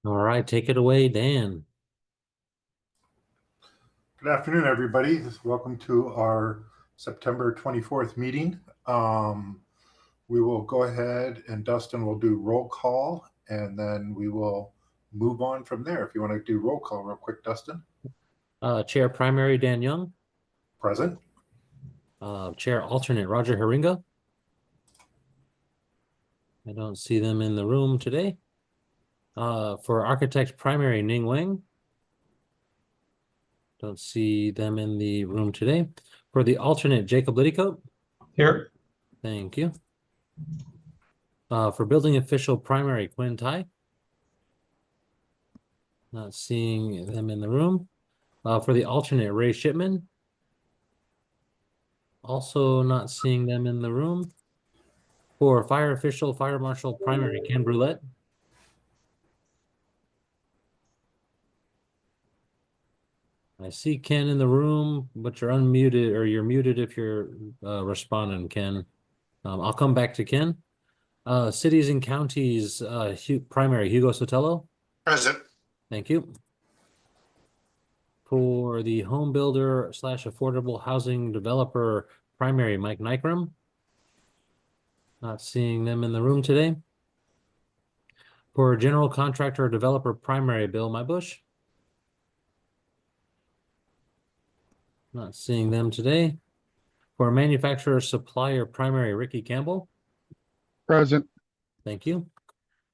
All right, take it away, Dan. Good afternoon, everybody. Welcome to our September 24th meeting. We will go ahead and Dustin will do roll call, and then we will move on from there. If you want to do roll call real quick, Dustin. Chair Primary Dan Young. Present. Chair Alternate Roger Haringa. I don't see them in the room today. For Architect Primary Ning Wang. Don't see them in the room today. For the alternate Jacob Liddycoat. Here. Thank you. For Building Official Primary Quinn Tai. Not seeing them in the room. For the alternate Ray Shipman. Also not seeing them in the room. For Fire Official Fire Marshal Primary Ken Brulette. I see Ken in the room, but you're unmuted, or you're muted if you're responding, Ken. I'll come back to Ken. Cities and Counties Primary Hugo Sotelo. Present. Thank you. For the Home Builder / Affordable Housing Developer Primary Mike Nykram. Not seeing them in the room today. For General Contractor Developer Primary Bill Mybush. Not seeing them today. For Manufacturer Supplier Primary Ricky Campbell. Present. Thank you.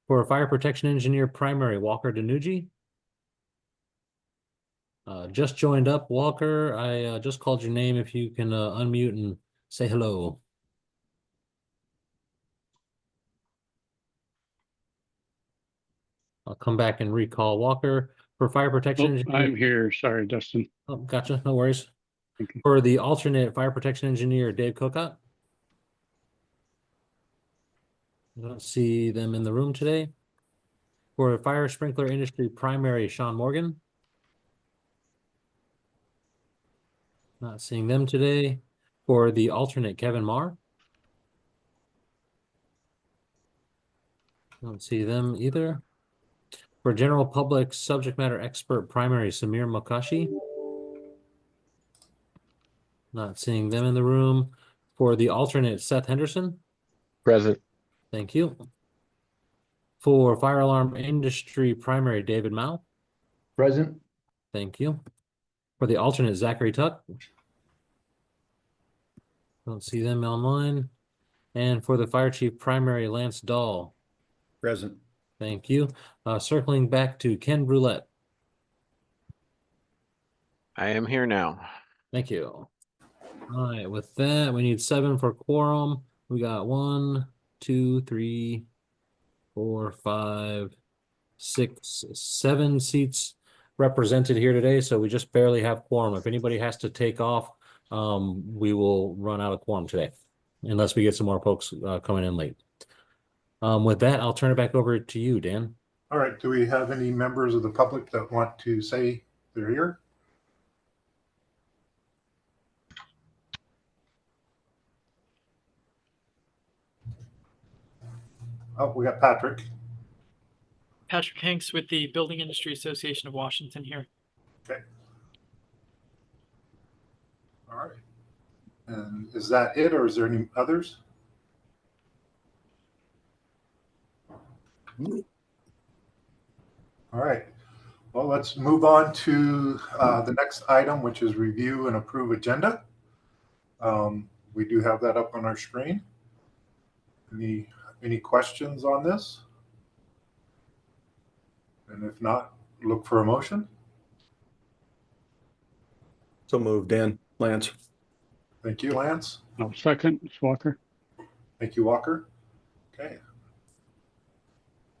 For Fire Protection Engineer Primary Walker Danucci. Just joined up, Walker. I just called your name. If you can unmute and say hello. I'll come back and recall Walker. For Fire Protection Engineer. I'm here. Sorry, Dustin. Oh, gotcha. No worries. Thank you. For the alternate Fire Protection Engineer, Dave Cocott. I don't see them in the room today. For Fire Sprinkler Industry Primary, Sean Morgan. Not seeing them today. For the alternate, Kevin Marr. Don't see them either. For General Public Subject Matter Expert Primary, Samir Mokashi. Not seeing them in the room. For the alternate, Seth Henderson. Present. Thank you. For Fire Alarm Industry Primary, David Mao. Present. Thank you. For the alternate, Zachary Tuck. Don't see them online. And for the Fire Chief Primary, Lance Dahl. Present. Thank you. Circling back to Ken Brulette. I am here now. Thank you. All right, with that, we need 7 for quorum. We got 1, 2, 3, 4, 5, 6, 7 seats represented here today, so we just barely have quorum. If anybody has to take off, we will run out of quorum today, unless we get some more folks coming in late. With that, I'll turn it back over to you, Dan. All right. Do we have any members of the public that want to say they're here? Oh, we got Patrick. Patrick Hanks with the Building Industry Association of Washington here. Okay. All right. And is that it, or is there any others? All right. Well, let's move on to the next item, which is review and approve agenda. We do have that up on our screen. Any questions on this? And if not, look for a motion. So moved, Dan. Lance. Thank you, Lance. No, second, it's Walker. Thank you, Walker. Okay.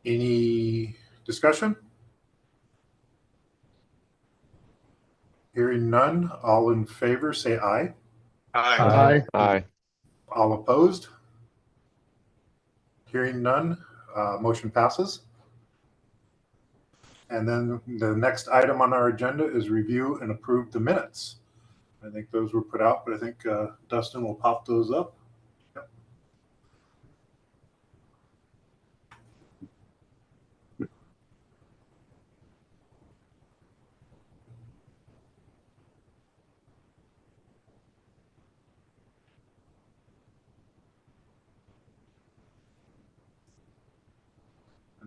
Any discussion? Hearing none, all in favor say aye. Aye. Aye. All opposed? Hearing none, motion passes. And then the next item on our agenda is review and approve the minutes. I think those were put out, but I think Dustin will pop those up. Yep.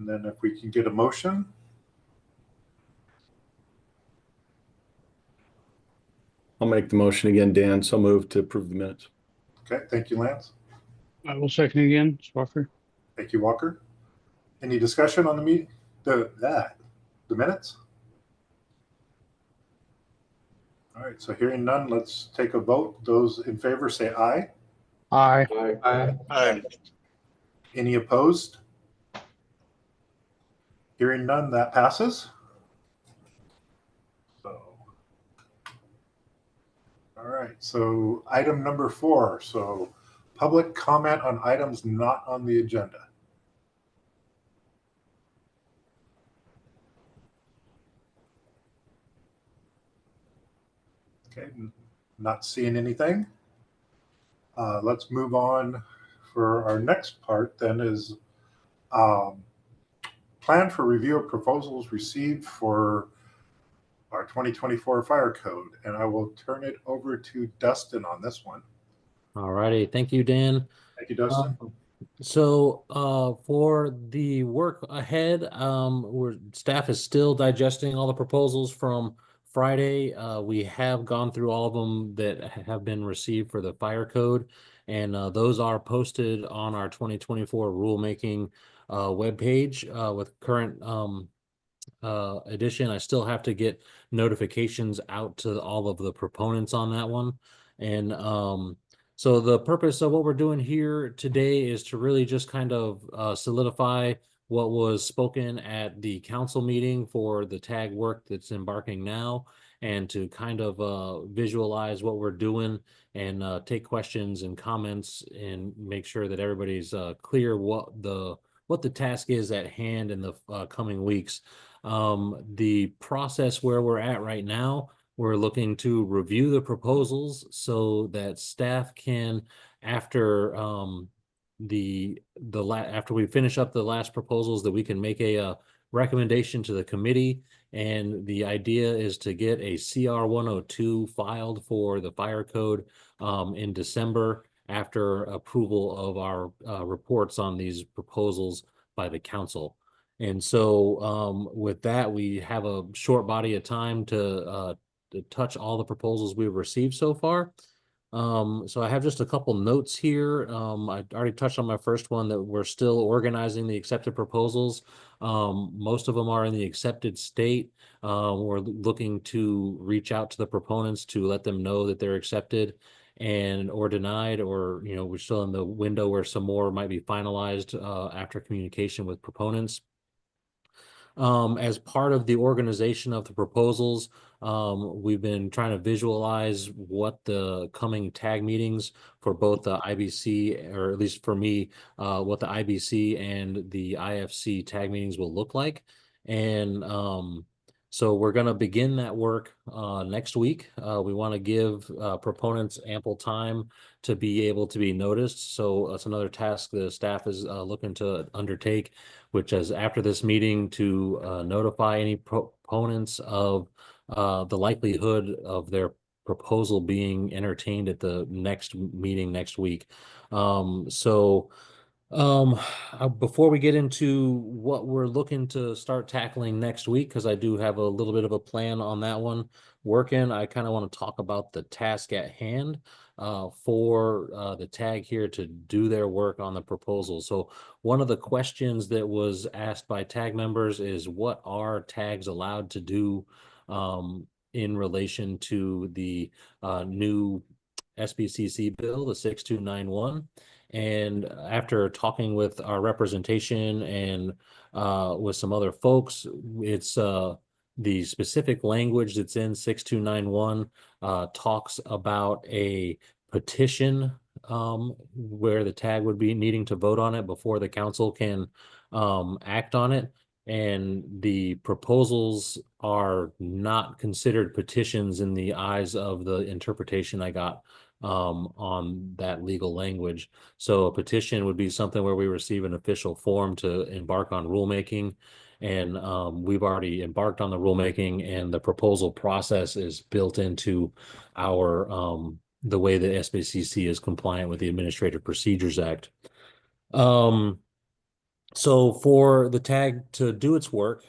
And then if we can get a motion. I'll make the motion again, Dan. So moved to approve the minutes. Okay, thank you, Lance. I will second again, Swacker. Thank you, Walker. Any discussion on the meeting? The minutes? All right, so hearing none, let's take a vote. Those in favor say aye. Aye. Aye. Any opposed? Hearing none, that passes. So, all right, so item number 4. So public comment on items not on the agenda. Okay, not seeing anything. Let's move on for our next part then is plan for review of proposals received for our 2024 fire code. And I will turn it over to Dustin on this one. All righty. Thank you, Dan. Thank you, Dustin. So for the work ahead, staff is still digesting all the proposals from Friday. We have gone through all of them that have been received for the fire code, and those are posted on our 2024 rulemaking webpage with current edition. I still have to get notifications out to all of the proponents on that one. And so the purpose of what we're doing here today is to really just kind of solidify what was spoken at the council meeting for the tag work that's embarking now, and to kind of visualize what we're doing and take questions and comments and make sure that everybody's clear what the task is at hand in the coming weeks. The process where we're at right now, we're looking to review the proposals so that staff can, after after we finish up the last proposals, that we can make a recommendation to the committee. And the idea is to get a CR 102 filed for the fire code in December after approval of our reports on these proposals by the council. And so with that, we have a short body of time to touch all the proposals we've received so far. So I have just a couple notes here. I already touched on my first one, that we're still organizing the accepted proposals. Most of them are in the accepted state. We're looking to reach out to the proponents to let them know that they're accepted and or denied, or we're still in the window where some more might be finalized after communication with proponents. As part of the organization of the proposals, we've been trying to visualize what the coming tag meetings for both the IBC, or at least for me, what the IBC and the IFC tag meetings will look like. And so we're going to begin that work next week. We want to give proponents ample time to be able to be noticed. So it's another task the staff is looking to undertake, which is after this meeting to notify any proponents of the likelihood of their proposal being entertained at the next meeting next week. Before we get into what we're looking to start tackling next week, because I do have a little bit of a plan on that one working, I kind of want to talk about the task at hand for the tag here to do their work on the proposal. So one of the questions that was asked by tag members is, what are tags allowed to do in relation to the new SBCC bill, the 6291? And after talking with our representation and with some other folks, it's the specific language that's in 6291 talks about a petition where the tag would be needing to vote on it before the council can act on it. And the proposals are not considered petitions in the eyes of the interpretation I got on that legal language. So a petition would be something where we receive an official form to embark on rulemaking. And we've already embarked on the rulemaking, and the proposal process is built into our the way that SBCC is compliant with the Administrative Procedures Act. So for the tag to do its work,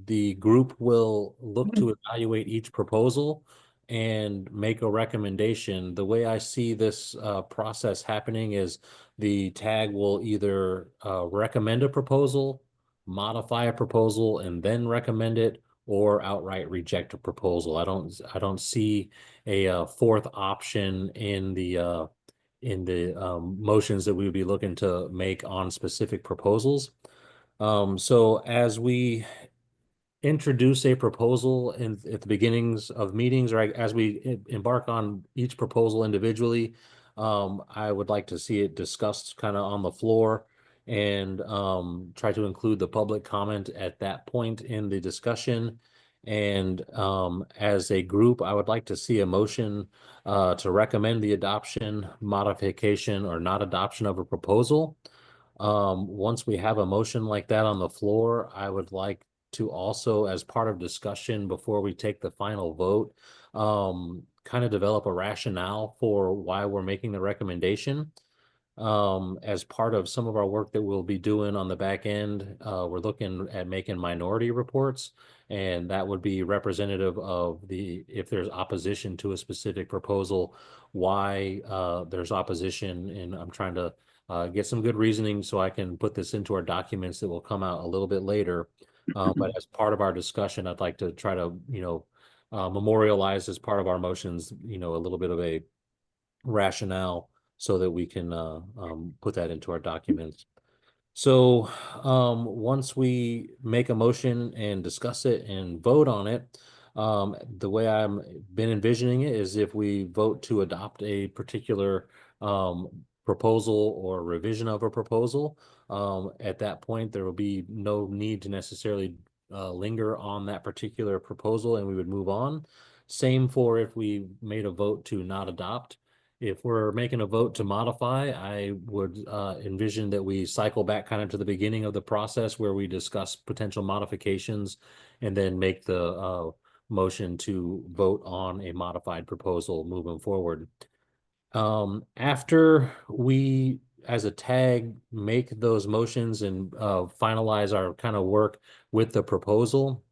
the group will look to evaluate each proposal and make a recommendation. The way I see this process happening is the tag will either recommend a proposal, modify a proposal, and then recommend it, or outright reject a proposal. I don't see a fourth option in the motions that we would be looking to make on specific proposals. So as we introduce a proposal at the beginnings of meetings, or as we embark on each proposal individually, I would like to see it discussed kind of on the floor and try to include the public comment at that point in the discussion. And as a group, I would like to see a motion to recommend the adoption, modification, or not adoption of a proposal. Once we have a motion like that on the floor, I would like to also, as part of discussion before we take the final vote, kind of develop a rationale for why we're making the recommendation. As part of some of our work that we'll be doing on the back end, we're looking at making minority reports, and that would be representative of if there's opposition to a specific proposal, why there's opposition, and I'm trying to get some good reasoning so I can put this into our documents that will come out a little bit later. But as part of our discussion, I'd like to try to, memorialize as part of our motions, a little bit of a rationale so that we can put that into our documents. So once we make a motion and discuss it and vote on it, the way I'm been envisioning it is if we vote to adopt a particular proposal or revision of a proposal, at that point, there will be no need to necessarily linger on that particular proposal, and we would move on. Same for if we made a vote to not adopt. If we're making a vote to modify, I would envision that we cycle back kind of to the beginning of the process where we discuss potential modifications and then make the motion to vote on a modified proposal moving forward. After we, as a tag, make those motions and finalize our kind of work with the proposal,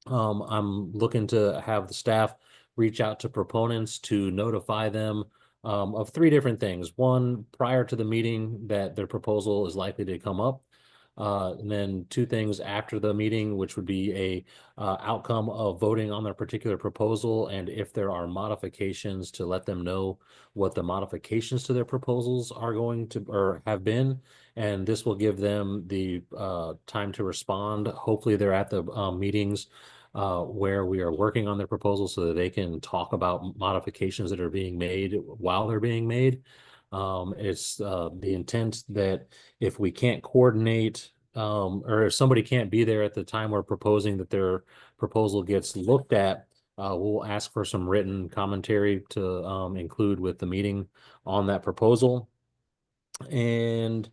I'm looking to have the staff reach out to proponents to notify them of three different things. One, prior to the meeting that their proposal is likely to come up. And then two things after the meeting, which would be a outcome of voting on their particular proposal, and if there are modifications, to let them know what the modifications to their proposals are going to or have been. And this will give them the time to respond. Hopefully they're at the meetings where we are working on their proposal so that they can talk about modifications that are being made while they're being made. It's the intent that if we can't coordinate or if somebody can't be there at the time we're proposing that their proposal gets looked at, we'll ask for some written commentary to include with the meeting on that proposal. And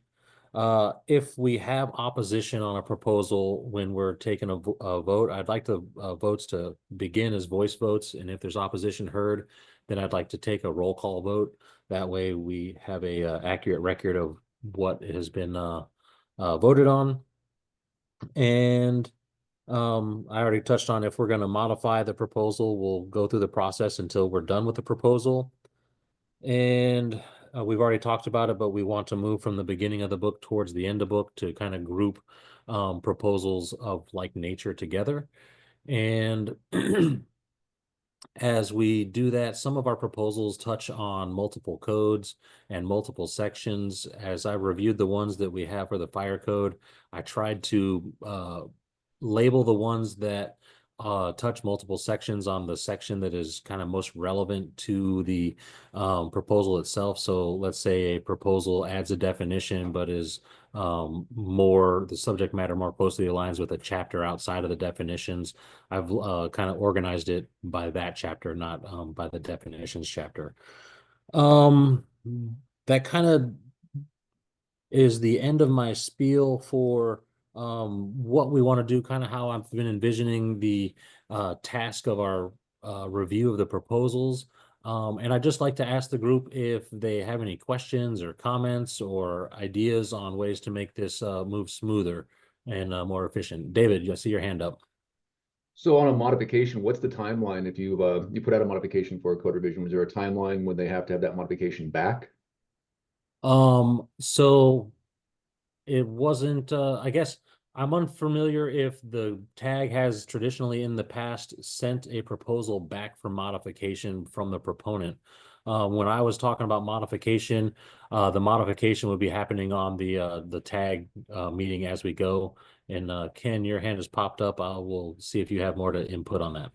if we have opposition on a proposal when we're taking a vote, I'd like the votes to begin as voice votes. And if there's opposition heard, then I'd like to take a roll call vote. That way we have a accurate record of what has been voted on. And I already touched on if we're going to modify the proposal, we'll go through the process until we're done with the proposal. And we've already talked about it, but we want to move from the beginning of the book towards the end of the book to kind of group proposals of like nature together. And as we do that, some of our proposals touch on multiple codes and multiple sections. As I reviewed the ones that we have for the fire code, I tried to label the ones that touch multiple sections on the section that is kind of most relevant to the proposal itself. So let's say a proposal adds a definition, but is the subject matter more closely aligns with a chapter outside of the definitions. I've kind of organized it by that chapter, not by the definitions chapter. That kind of is the end of my spiel for what we want to do, kind of how I've been envisioning the task of our review of the proposals. And I'd just like to ask the group if they have any questions or comments or ideas on ways to make this move smoother and more efficient. David, I see your hand up. So on a modification, what's the timeline if you put out a modification for a code revision? Was there a timeline when they have to have that modification back? So it wasn't, I guess I'm unfamiliar if the tag has traditionally in the past sent a proposal back for modification from the proponent. When I was talking about modification, the modification would be happening on the tag meeting as we go. And Ken, your hand has popped up. I will see if you have more to input on that.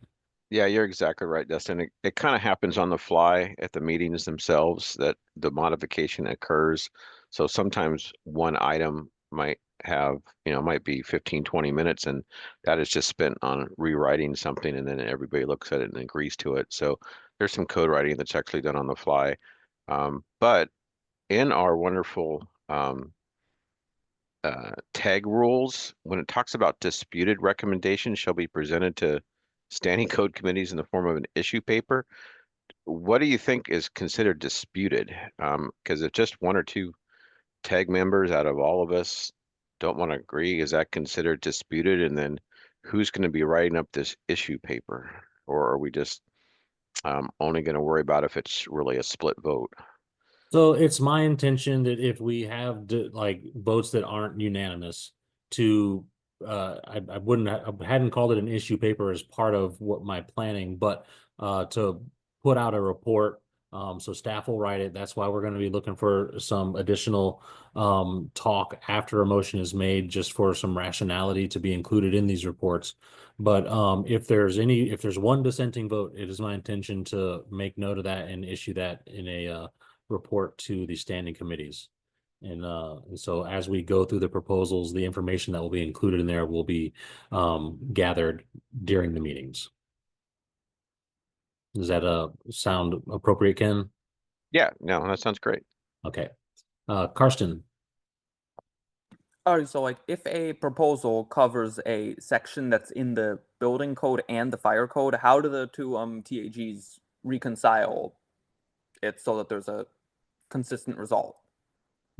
Yeah, you're exactly right, Dustin. It kind of happens on the fly at the meetings themselves that the modification occurs. So sometimes one item might have, might be 15, 20 minutes, and that is just spent on rewriting something, and then everybody looks at it and agrees to it. So there's some code writing that's actually done on the fly. But in our wonderful tag rules, when it talks about disputed recommendations shall be presented to standing code committees in the form of an issue paper, what do you think is considered disputed? Because if just one or two tag members out of all of us don't want to agree, is that considered disputed? And then who's going to be writing up this issue paper? Or are we just only going to worry about if it's really a split vote? So it's my intention that if we have like votes that aren't unanimous to I wouldn't I hadn't called it an issue paper as part of what my planning, but to put out a report. So staff will write it. That's why we're going to be looking for some additional talk after a motion is made, just for some rationality to be included in these reports. But if there's one dissenting vote, it is my intention to make note of that and issue that in a report to the standing committees. And so as we go through the proposals, the information that will be included in there will be gathered during the meetings. Does that sound appropriate, Ken? Yeah, no, that sounds great. Okay. Karsten. All right, so like if a proposal covers a section that's in the building code and the fire code, how do the two TAGs reconcile it so that there's a consistent result?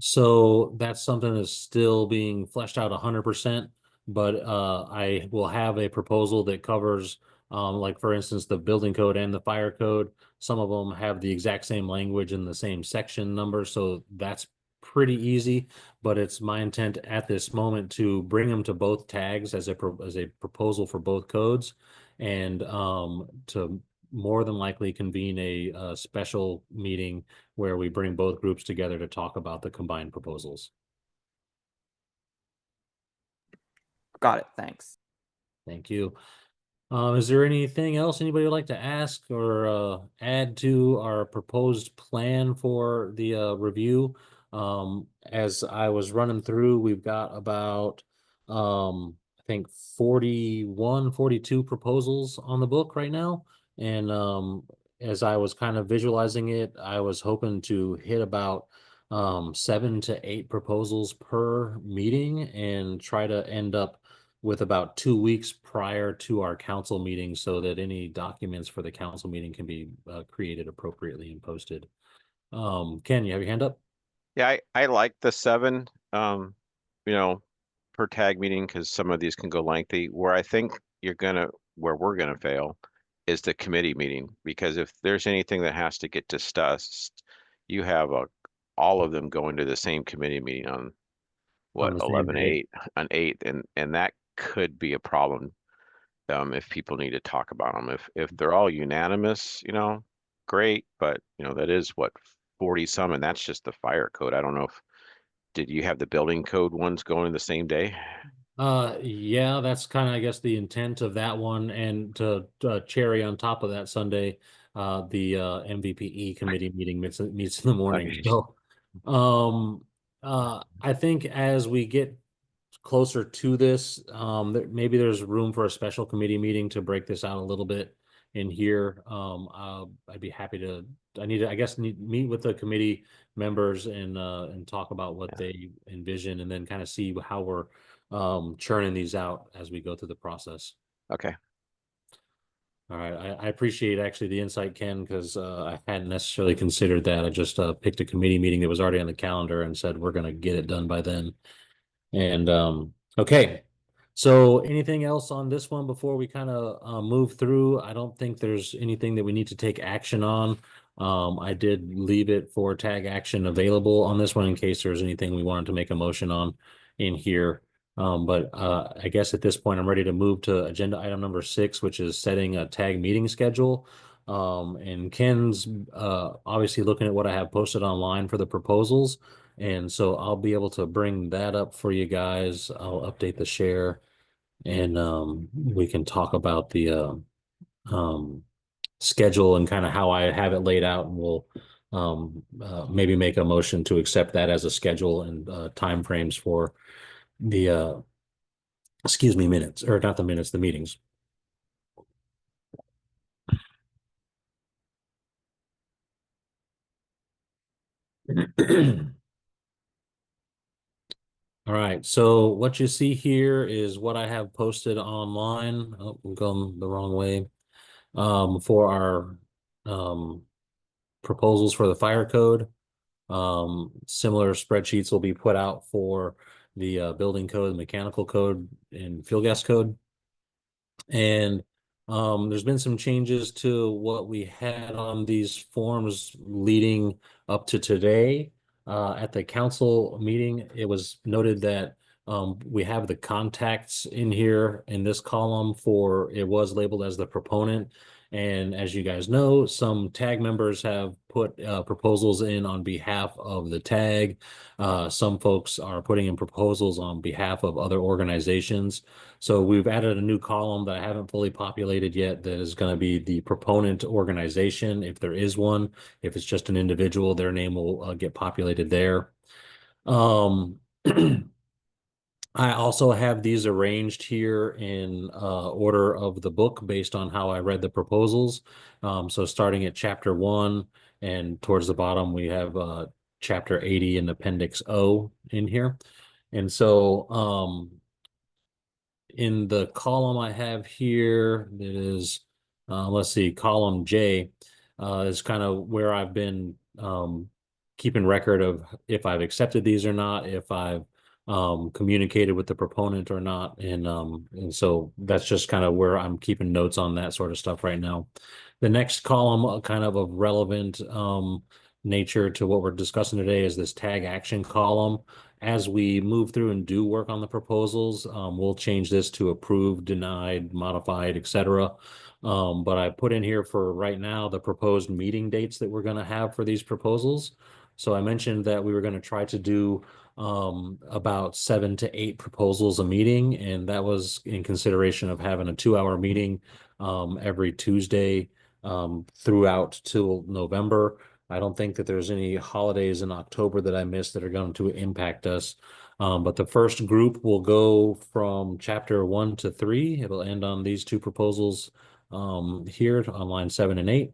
So that's something that's still being fleshed out 100%, but I will have a proposal that covers, like for instance, the building code and the fire code. Some of them have the exact same language and the same section number, so that's pretty easy. But it's my intent at this moment to bring them to both tags as a proposal for both codes, and to more than likely convene a special meeting where we bring both groups together to talk about the combined proposals. Got it. Thanks. Thank you. Is there anything else anybody would like to ask or add to our proposed plan for the review? As I was running through, we've got about I think 41, 42 proposals on the book right now. And as I was kind of visualizing it, I was hoping to hit about 7 to 8 proposals per meeting and try to end up with about 2 weeks prior to our council meeting so that any documents for the council meeting can be created appropriately and posted. Ken, you have your hand up? Yeah, I like the 7, per tag meeting, because some of these can go lengthy. Where I think where we're gonna fail is the committee meeting, because if there's anything that has to get discussed, you have all of them going to the same committee meeting on On the same 11/8 on 8, and that could be a problem if people need to talk about them. If they're all unanimous, great, but that is what 40 some, and that's just the fire code. I don't know if did you have the building code ones going the same day? Yeah, that's kind of, I guess, the intent of that one. And to cherry on top of that, Sunday, the MVPE committee meeting meets in the morning. Okay. So, I think as we get closer to this, maybe there's room for a special committee meeting to break this out a little bit in here. I'd be happy to. I guess meet with the committee members and talk about what they envision, and then kind of see how we're churning these out as we go through the process. Okay. All right, I appreciate actually the insight, Ken, because I hadn't necessarily considered that. I just picked a committee meeting that was already on the calendar and said we're going to get it done by then. And okay, so anything else on this one before we kind of move through? I don't think there's anything that we need to take action on. I did leave it for tag action available on this one in case there's anything we wanted to make a motion on in here. But I guess at this point, I'm ready to move to agenda item number 6, which is setting a tag meeting schedule. And Ken's obviously looking at what I have posted online for the proposals. And so I'll be able to bring that up for you guys. I'll update the share and we can talk about the schedule and kind of how I have it laid out, and we'll maybe make a motion to accept that as a schedule and timeframes for the excuse me, minutes, or not the minutes, the meetings. All right, so what you see here is what I have posted online. Oh, I'm going the wrong way. For our proposals for the fire code. Similar spreadsheets will be put out for the building code, mechanical code, and fuel gas code. And there's been some changes to what we had on these forms leading up to today. At the council meeting, it was noted that we have the contacts in here in this column for, it was labeled as the proponent. And as you guys know, some tag members have put proposals in on behalf of the tag. Some folks are putting in proposals on behalf of other organizations. So we've added a new column that I haven't fully populated yet that is going to be the proponent organization, if there is one. If it's just an individual, their name will get populated there. I also have these arranged here in order of the book based on how I read the proposals. So starting at chapter 1 and towards the bottom, we have chapter 80 and appendix O in here. And so in the column I have here, that is, let's see, column J is kind of where I've been keeping record of if I've accepted these or not, if I've communicated with the proponent or not. And so that's just kind of where I'm keeping notes on that sort of stuff right now. The next column, kind of relevant nature to what we're discussing today, is this tag action column. As we move through and do work on the proposals, we'll change this to approved, denied, modified, etc. But I put in here for right now the proposed meeting dates that we're going to have for these proposals. So I mentioned that we were going to try to do about 7 to 8 proposals a meeting, and that was in consideration of having a 2-hour meeting every Tuesday throughout till November. I don't think that there's any holidays in October that I missed that are going to impact us. But the first group will go from chapter 1 to 3. It'll end on these 2 proposals here on line 7 and 8.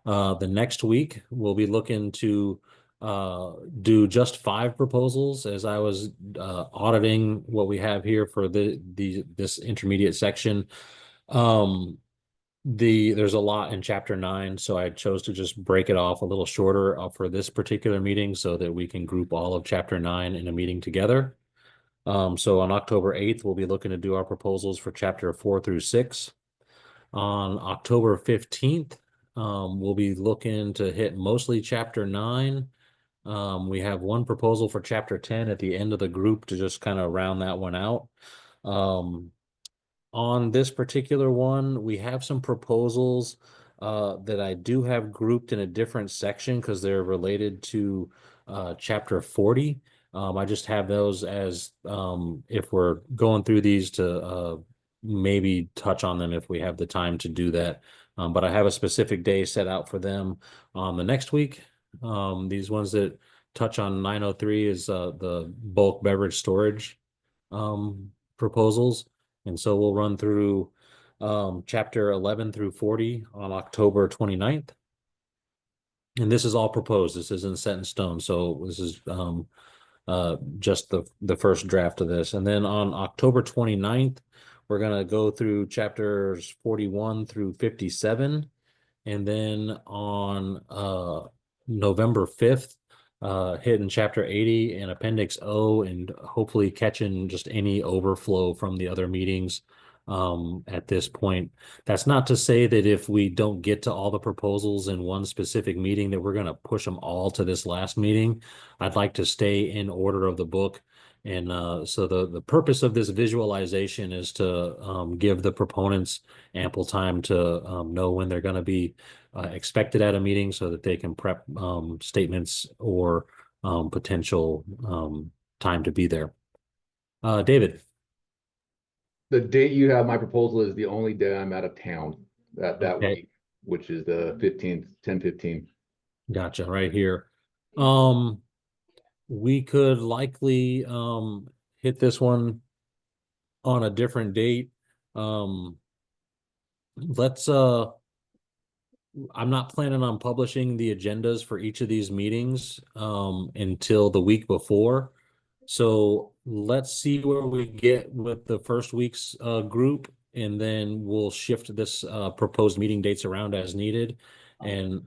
The next week, we'll be looking to do just 5 proposals, as I was auditing what we have here for this intermediate section. There's a lot in chapter 9, so I chose to just break it off a little shorter for this particular meeting so that we can group all of chapter 9 in a meeting together. So on October 8th, we'll be looking to do our proposals for chapter 4 through 6. On October 15th, we'll be looking to hit mostly chapter 9. We have one proposal for chapter 10 at the end of the group to just kind of round that one out. On this particular one, we have some proposals that I do have grouped in a different section because they're related to chapter 40. I just have those as if we're going through these to maybe touch on them if we have the time to do that. But I have a specific day set out for them on the next week. These ones that touch on 903 is the bulk beverage storage proposals. And so we'll run through chapter 11 through 40 on October 29th. And this is all proposed. This isn't set in stone. So this is just the first draft of this. And then on October 29th, We're gonna go through chapters 41 through 57. And then on November 5th, hitting chapter 80 and appendix O, and hopefully catching just any overflow from the other meetings at this point. That's not to say that if we don't get to all the proposals in one specific meeting that we're going to push them all to this last meeting. I'd like to stay in order of the book. And so the purpose of this visualization is to give the proponents ample time to know when they're going to be expected at a meeting so that they can prep statements or potential time to be there. David. The date you have my proposal is the only day I'm out of town that Okay. week, which is the 15th, 10/15. Gotcha, right here. We could likely hit this one on a different date. Let's I'm not planning on publishing the agendas for each of these meetings until the week before. So let's see where we get with the first week's group, and then we'll shift this proposed meeting dates around as needed. And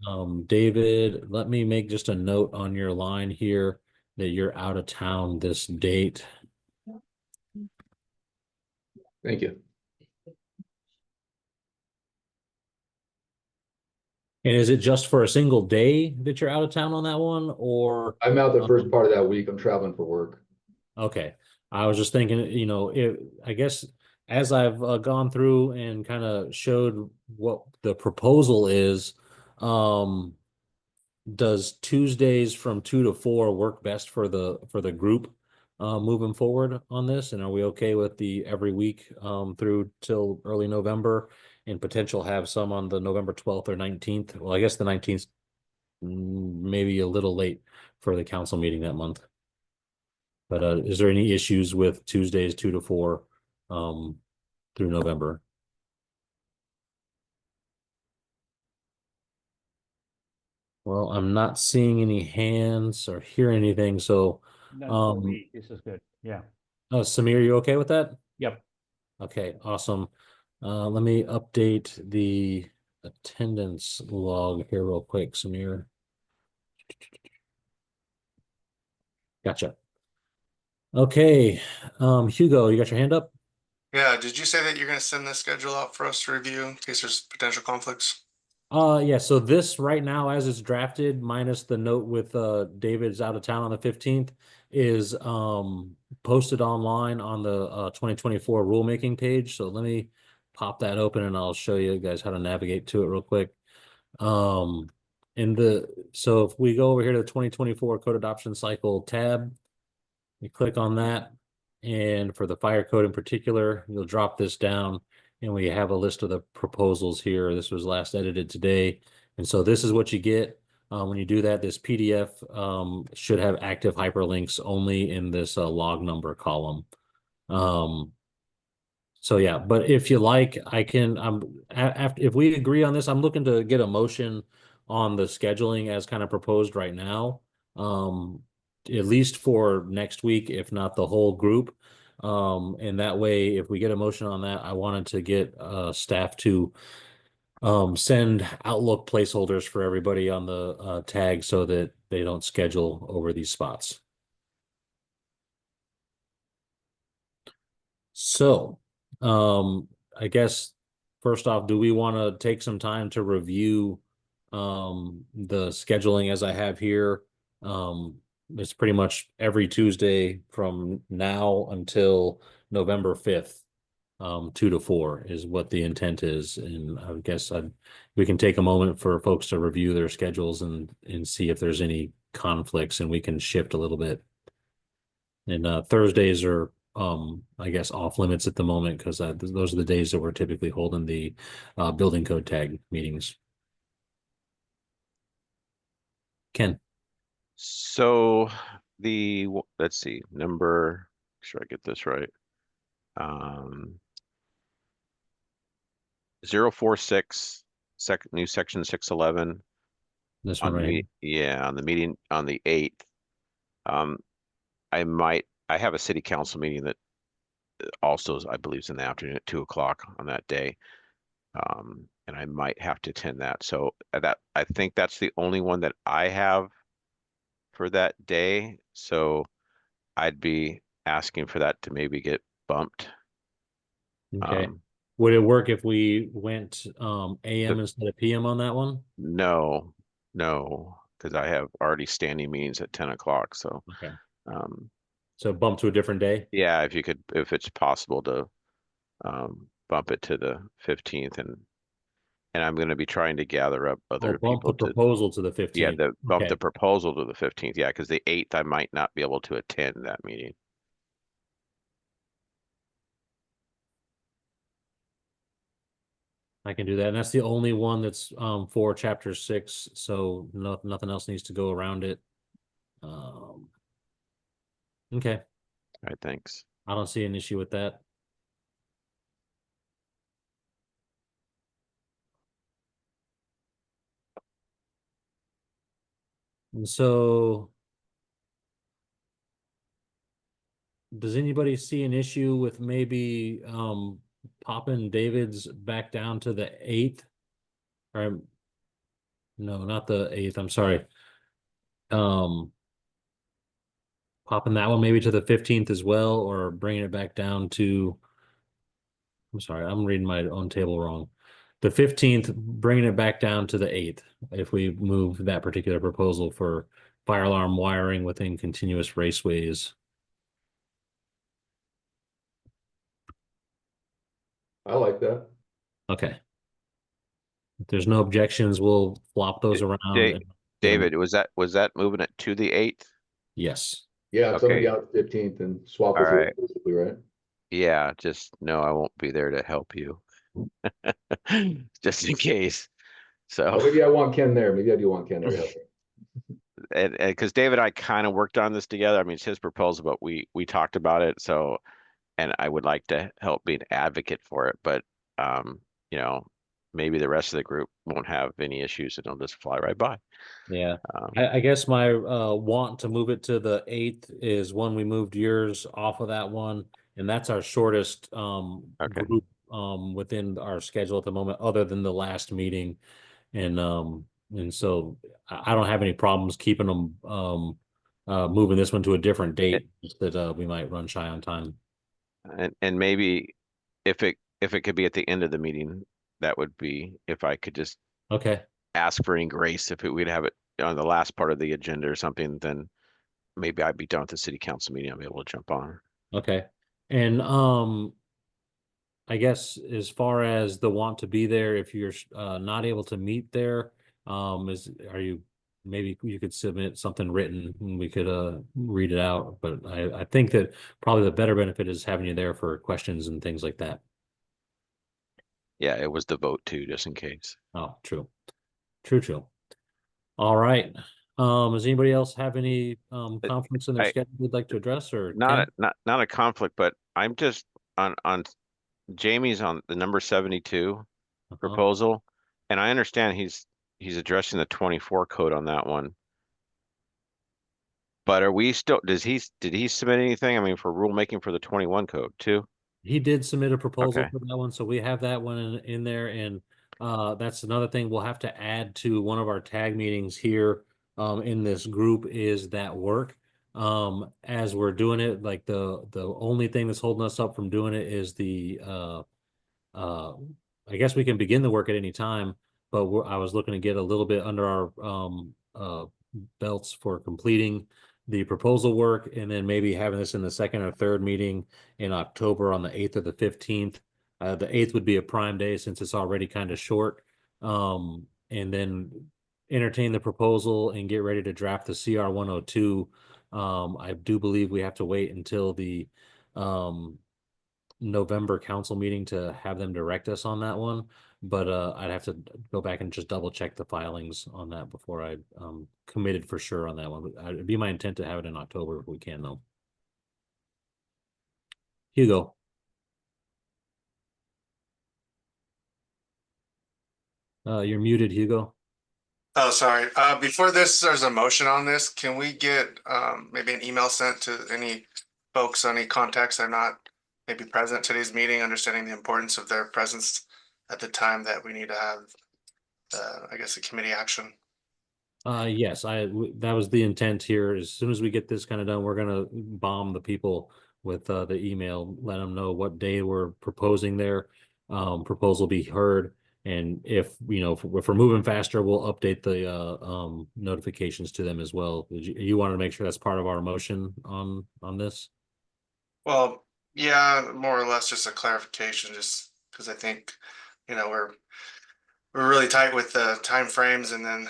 David, let me make just a note on your line here that you're out of town this date. Thank you. And is it just for a single day that you're out of town on that one, or? I'm out the first part of that week. I'm traveling for work. Okay, I was just thinking, I guess as I've gone through and kind of showed what the proposal is, does Tuesdays from 2 to 4 work best for the group moving forward on this? And are we okay with the every week through till early November, and potential have some on the November 12th or 19th? Well, I guess the 19th maybe a little late for the council meeting that month. But is there any issues with Tuesdays 2 to 4 through November? Well, I'm not seeing any hands or hear anything, so This is good. Yeah. Samir, you okay with that? Yep. Okay, awesome. Let me update the attendance log here real quick, Samir. Gotcha. Okay, Hugo, you got your hand up? Yeah, did you say that you're gonna send this schedule out for us to review in case there's potential conflicts? Yeah, so this right now, as it's drafted, minus the note with David's out of town on the 15th, is posted online on the 2024 rulemaking page. So let me pop that open and I'll show you guys how to navigate to it real quick. So if we go over here to the 2024 code adoption cycle tab, you click on that, and for the fire code in particular, you'll drop this down. And we have a list of the proposals here. This was last edited today. And so this is what you get. When you do that, this PDF should have active hyperlinks only in this log number column. So yeah, but if you like, I can, if we agree on this, I'm looking to get a motion on the scheduling as kind of proposed right now. At least for next week, if not the whole group. And that way, if we get a motion on that, I wanted to get staff to send Outlook placeholders for everybody on the tag so that they don't schedule over these spots. So, I guess first off, do we want to take some time to review the scheduling as I have here? It's pretty much every Tuesday from now until November 5th, 2 to 4 is what the intent is. And I guess we can take a moment for folks to review their schedules and see if there's any conflicts, and we can shift a little bit. And Thursdays are, I guess, off limits at the moment because those are the days that we're typically holding the building code tag meetings. Ken. So let's see, make sure I get this right. 046 new section 611 This one right here. on the meeting on the 8th. I have a city council meeting that also, I believe, is in the afternoon at 2 o'clock on that day. And I might have to attend that. So I think that's the only one that I have for that day. So I'd be asking for that to maybe get bumped. Okay. Would it work if we went AM instead of PM on that one? No, because I have already standing meetings at 10 o'clock. So, Okay. um, So bump to a different day? yeah, if it's possible to bump it to the 15th, and I'm going to be trying to gather up other Bump the people to, proposal to the yeah, 15th. bump Okay. the proposal to the 15th. Yeah, because the 8th I might not be able to attend that meeting. I can do that. And that's the only one that's for chapter 6. So nothing else needs to go around it. Okay. All right, thanks. I don't see an issue with that. And so does anybody see an issue with maybe popping David's back down to the 8th? Or no, not the 8th. I'm sorry. Popping that one maybe to the 15th as well, or bringing it back down to, I'm sorry, I'm reading my own table wrong. The 15th, bringing it back down to the 8th, if we move that particular proposal for fire alarm wiring within continuous raceways. I like that. Okay. If there's no objections, we'll flop those around. Da- and- David, was that moving it to the 8th? Yes. Yeah, if somebody Okay. out 15th and swap All us over, right. basically, right? Yeah, just no, I won't be there to help you. Just in case. Oh, So, maybe I want Ken there. Maybe I do want Ken there to help me. and because David and I kind of worked on this together. I mean, it's his proposal, but we talked about it. So, and I would like to help be an advocate for it, but you know, maybe the rest of the group won't have any issues and it'll just fly right by. Yeah. Um, I guess my want to move it to the 8th is when we moved yours off of that one, and that's our shortest Okay. group within our schedule at the moment, other than the last meeting. And so I don't have any problems keeping them moving this one to a different date, just that we might run shy on time. and maybe if it could be at the end of the meeting, that would be if I could just Okay. ask for any grace if we'd have it on the last part of the agenda or something, then maybe I'd be done with the city council meeting. I'll be able to jump on. Okay. And I guess as far as the want to be there, if you're not able to meet there, maybe you could submit something written and we could read it out. But I think that probably the better benefit is having you there for questions and things like that. Yeah, it was the vote too, just in case. Oh, true. True. All right. Does anybody else have any conflicts in their I- schedule they'd like to address, or Not Ken? not a conflict, but I'm just on Jamie's on the number 72 Uh-huh. proposal, and I understand he's addressing the 24 code on that one. But are we still, did he submit anything? I mean, for rulemaking for the 21 code too? He did submit a proposal Okay. for that one, so we have that one in there, and that's another thing we'll have to add to one of our tag meetings here in this group is that work. As we're doing it, like the only thing that's holding us up from doing it is the I guess we can begin the work at any time, but I was looking to get a little bit under our belts for completing the proposal work, and then maybe having this in the second or third meeting in October on the 8th or the 15th. The 8th would be a prime day since it's already kind of short. And then entertain the proposal and get ready to draft the CR 102. I do believe we have to wait until the November council meeting to have them direct us on that one. But I'd have to go back and just double check the filings on that before I committed for sure on that one. But it'd be my intent to have it in October if we can, though. Hugo. You're muted, Hugo. Oh, sorry. Before this, there's a motion on this. Can we get maybe an email sent to any folks, any contacts that are not maybe present today's meeting, understanding the importance of their presence at the time that we need to have, I guess, a committee action. Yes, that was the intent here. As soon as we get this kind of done, we're gonna bomb the people with the email, let them know what day we're proposing their proposal be heard. And if if we're moving faster, we'll update the notifications to them as well. You wanted to make sure that's part of our motion on this? Well, yeah, more or less just a clarification, just because I think, we're really tight with the time frames, and then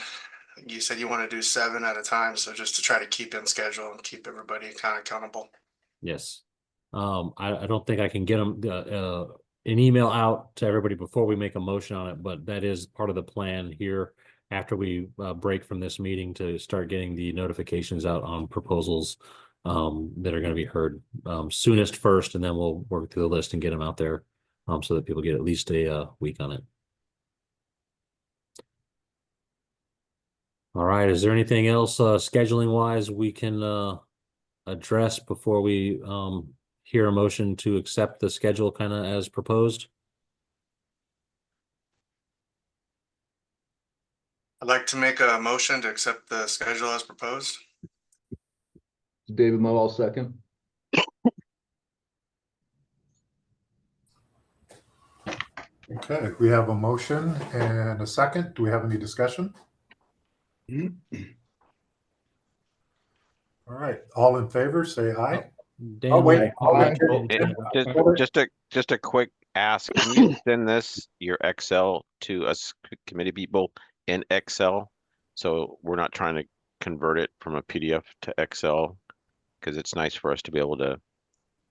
you said you want to do 7 at a time, so just to try to keep in schedule and keep everybody kind of accountable. Yes. I don't think I can get them an email out to everybody before we make a motion on it, but that is part of the plan here after we break from this meeting to start getting the notifications out on proposals that are going to be heard soonest first, and then we'll work through the list and get them out there so that people get at least a week on it. All right, is there anything else scheduling wise we can address before we hear a motion to accept the schedule kind of as proposed? I'd like to make a motion to accept the schedule as proposed. David Moe, I'll second. Okay, we have a motion and a second. Do we have any discussion? All right, all in favor, say aye. Dan, Oh, wait. Just a quick ask, can you send this, your Excel, to us committee people in Excel? So we're not trying to convert it from a PDF to Excel, because it's nice for us to be able to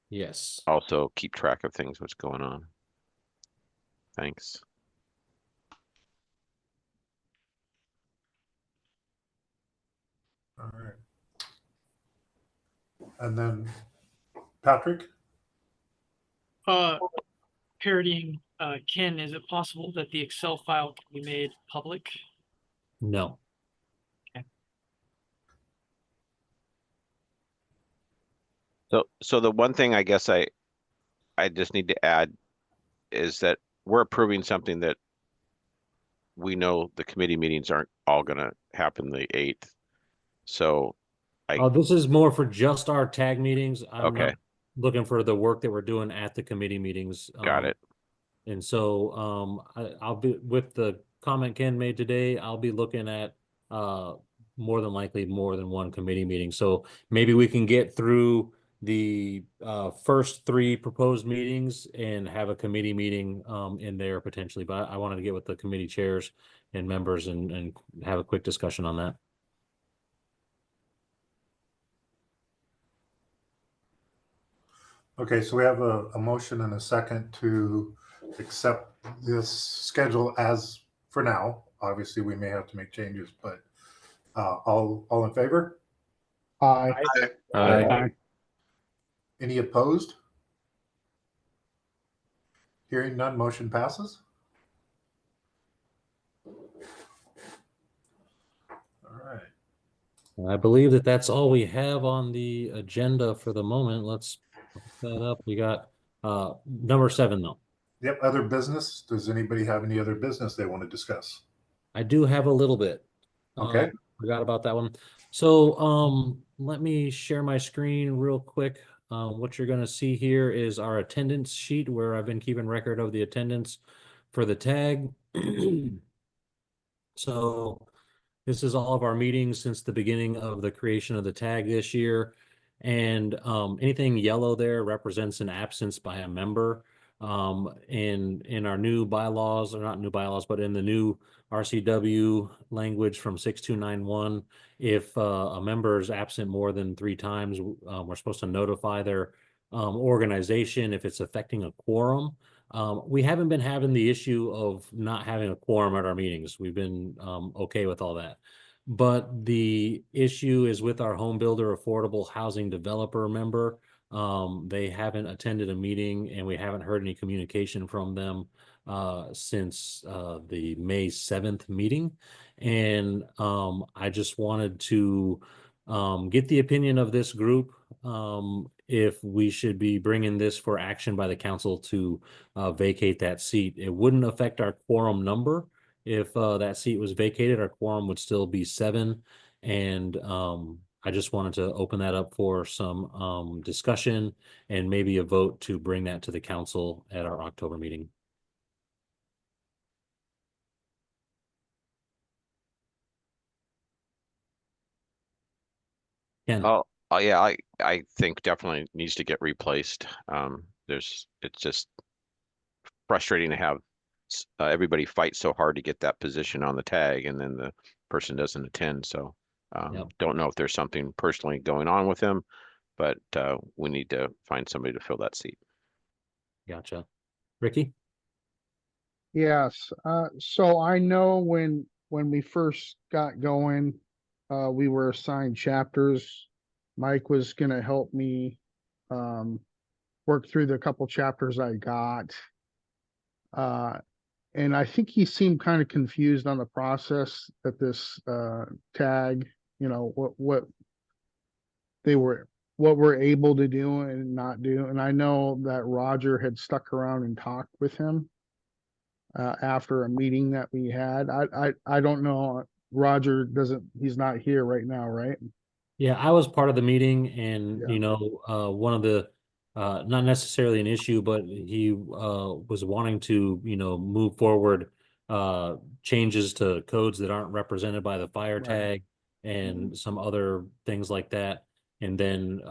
yes. also keep track of things, what's going on. Thanks. All right. And then Patrick? Parodying Ken, is it possible that the Excel file can be made public? No. So the one thing I guess I just need to add is that we're approving something that we know the committee meetings aren't all gonna happen the 8th. So This is more for just our tag meetings. I'm Okay. not looking for the work that we're doing at the committee meetings. got it. And so I'll be with the comment Ken made today, I'll be looking at more than likely more than one committee meeting. So maybe we can get through the first 3 proposed meetings and have a committee meeting in there potentially. But I wanted to get with the committee chairs and members and have a quick discussion on that. Okay, so we have a motion and a second to accept this schedule as for now. Obviously, we may have to make changes, but all in favor? Aye. Okay. Any opposed? Hearing none, motion passes. All right. I believe that that's all we have on the agenda for the moment. Let's look that up. We got number 7 though. Yep, other business. Does anybody have any other business they want to discuss? I do have a little bit. Okay. Forgot about that one. So let me share my screen real quick. What you're going to see here is our attendance sheet where I've been keeping record of the attendance for the tag. So this is all of our meetings since the beginning of the creation of the tag this year. And anything yellow there represents an absence by a member. In our new bylaws, or not new bylaws, but in the new RCW language from 6291, if a member is absent more than 3 times, we're supposed to notify their organization if it's affecting a quorum. We haven't been having the issue of not having a quorum at our meetings. We've been okay with all that. But the issue is with our home builder affordable housing developer member. They haven't attended a meeting and we haven't heard any communication from them since the May 7th meeting. And I just wanted to get the opinion of this group if we should be bringing this for action by the council to vacate that seat. It wouldn't affect our quorum number. If that seat was vacated, our quorum would still be 7. And I just wanted to open that up for some discussion and maybe a vote to bring that to the council at our October meeting. Ken? Oh yeah, I think definitely needs to get replaced. It's just frustrating to have everybody fight so hard to get that position on the tag, and then the person doesn't attend. So Yep. don't know if there's something personally going on with him, but we need to find somebody to fill that seat. Gotcha. Ricky? Yes, so I know when we first got going, we were assigned chapters. Mike was gonna help me work through the couple chapters I got. And I think he seemed kind of confused on the process that this tag, you know, what we're able to do and not do. And I know that Roger had stuck around and talked with him after a meeting that we had. I don't know. Roger he's not here right now, right? Yeah, I was part of the meeting, and Yeah. one of the not necessarily an issue, but he was wanting to, move forward changes to codes that aren't represented by the fire Right. tag and some other things like that. And then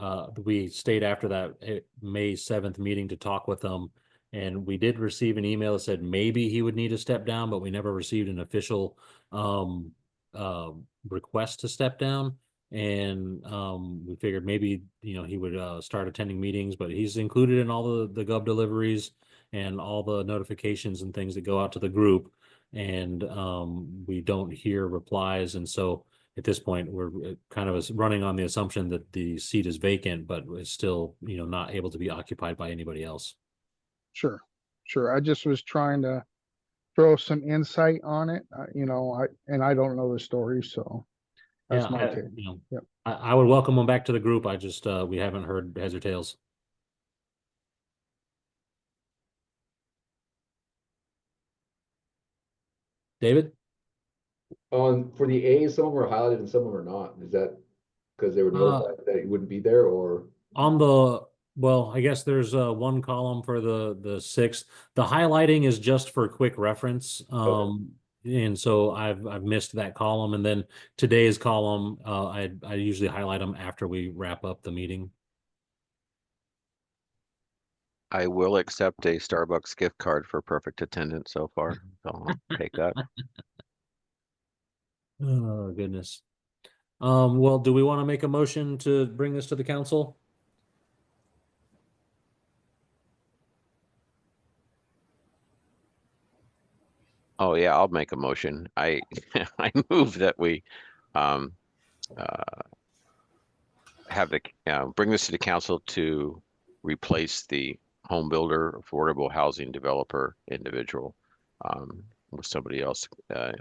we stayed after that May 7th meeting to talk with them. And we did receive an email that said maybe he would need to step down, but we never received an official request to step down. And we figured maybe he would start attending meetings, but he's included in all the gov deliveries and all the notifications and things that go out to the group. And we don't hear replies, and so at this point we're kind of running on the assumption that the seat is vacant, but is still not able to be occupied by anybody else. Sure. I just was trying to throw some insight on it. I don't know the story, so that's my take. Yep. I would welcome him back to the group. I just we haven't heard heads or tails. David? For the A's, some of them are highlighted and some of them are not. Is that because they were notified that you wouldn't be there, or? Well, I guess there's one column for the 6th. The highlighting is just for quick reference. And so I've missed that column. And then today's column, I usually highlight them after we wrap up the meeting. I will accept a Starbucks gift card for perfect attendance so far. So I'll take that. Oh, goodness. Well, do we want to make a motion to bring this to the council? Oh yeah, I'll make a motion. I I move that we have the bring this to the council to replace the home builder affordable housing developer individual with somebody else.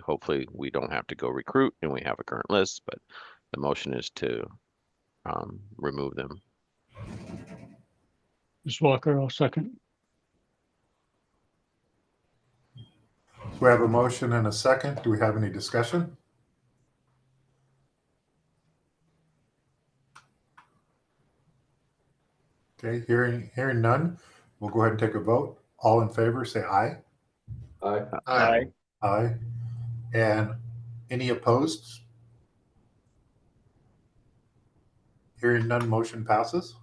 Hopefully we don't have to go recruit and we have a current list, but the motion is to remove them. Ms. Walker, I'll second. We have a motion and a second. Do we have any discussion? Okay, hearing none, we'll go ahead and take a vote. All in favor, say aye. Aye. Aye. Aye. And any opposed? Hearing none, motion passes.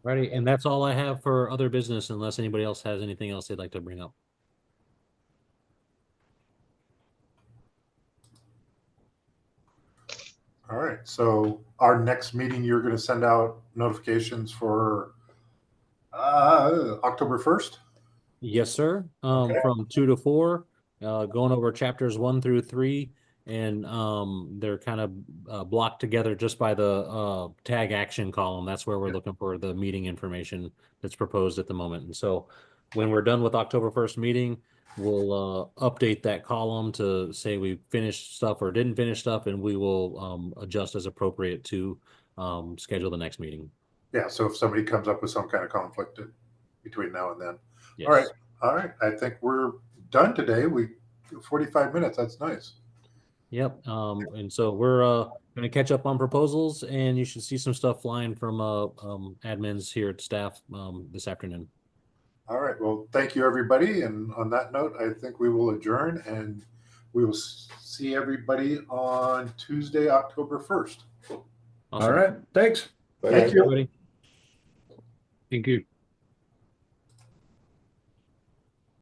Righty, and that's all I have for other business, unless anybody else has anything else they'd like to bring up. All right, so our next meeting, you're going to send out notifications for October 1st? Yes, sir. Okay. From 2 to 4, going over chapters 1 through 3, and they're kind of blocked together just by the tag action column. That's where we're looking for the meeting information that's proposed at the moment. And so when we're done with October 1st meeting, we'll update that column to say we finished stuff or didn't finish stuff, and we will adjust as appropriate to schedule the next meeting. Yeah, so if somebody comes up with some kind of conflict between now and then. Yes. All right. I think we're done today. 45 minutes. That's nice. Yep. And so we're going to catch up on proposals, and you should see some stuff flying from admins here at staff this afternoon. All right. Well, thank you, everybody. And on that note, I think we will adjourn, and we will see everybody on Tuesday, October 1st. Awesome. All right, thanks. Thank you. Everybody. Thank you.